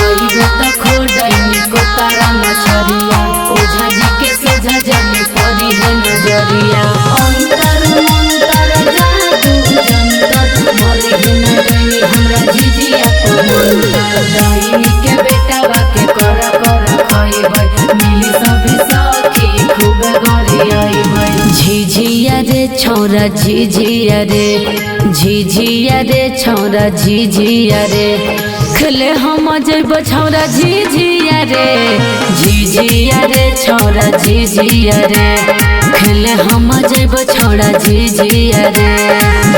आइबो त खोडैनी को तारा मछरिया ओझा जी के सोझा जाने परी है नजरिया अंतर मंतर जादू जंतर मरी है न डैनी हमरा झिझिया को मंतर डैनी के बेटा बाके कर खइबै मिली सभी सखी खूब गरी आइबै झिझिया रे छौरा झिझिया रे झिझिया रे छौरा झिझिया रे खेले हम जइबो छौरा झिझिया रे झिझिया रे छौरा झिझिया रे खेले हम जइबो छौरा झिझिया रे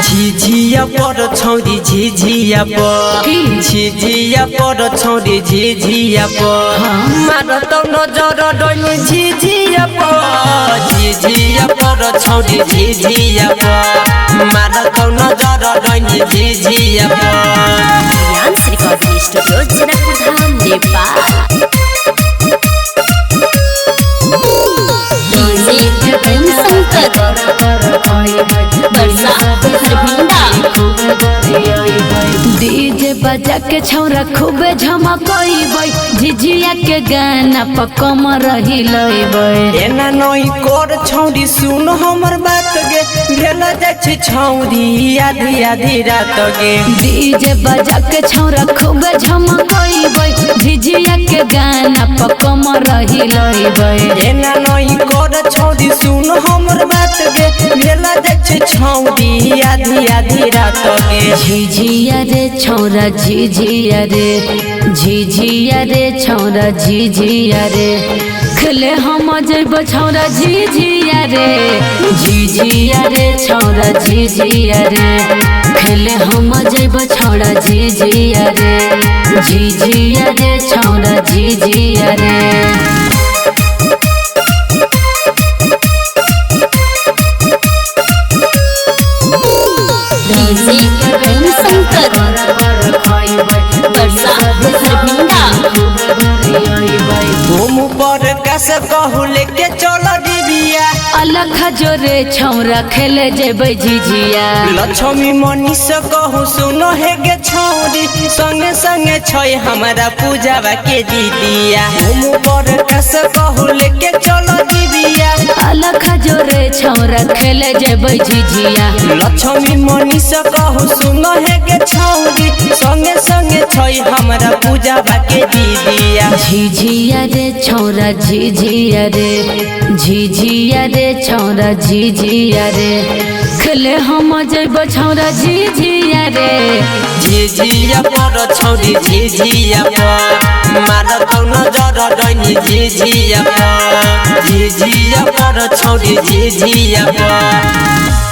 झिझिया पर छौरी झिझिया पर झिझिया पर छौरी झिझिया पर मारत नजर डैनी झिझिया पर झिझिया पर छौरी झिझिया पर मारत नजर डैनी झिझिया पर dance recording studio Janakpur Dham Nepal DJ Prem Shankar बरसा हरभिंडा डीजे बजा के छौरा खूबे झमकइबै झिझिया के गाना पकम रही लइबै एना नई कर छौरी सुन हमर बात गे भेल जाइ छै छौरी आधी आधी रात गे डीजे बजा के छौरा खूबे झमकइबै झिझिया के गाना पकम रही लइबै एना नई कर छौरी सुन हमर बात गे भेल जाइ छै छौरी आधी आधी रात गे झिझिया रे छौरा झिझिया रे झिझिया रे छौरा झिझिया रे खेले हम जइबो छौरा झिझिया रे झिझिया रे छौरा झिझिया रे खेले हम जइबो छौरा झिझिया रे झिझिया रे छौरा झिझिया रे डीजे प्रेम शंकर बरसा हरभिंडा घूम पर कस कहू लेके चलो डिबिया अलख जोरे छौरा खेले जेबै झिझिया लक्ष्मी मनीष कहू सुनो हे गे छौरी संगे संगे छै हमारा पूजावा के दीदिया घूम पर कस कहू लेके चलो डिबिया अलख जोरे छौरा खेले जेबै झिझिया लक्ष्मी मनीष कहू सुनो हे गे छौरी संगे संगे छै हमारा पूजावा के दीदिया झिझिया रे छौरा झिझिया रे झिझिया रे छौरा झिझिया रे खेले हम जइबो छौरा झिझिया रे झिझिया पर छौरी झिझिया पर मारत नजर डैनी झिझिया पर झिझिया पर छौरी झिझिया पर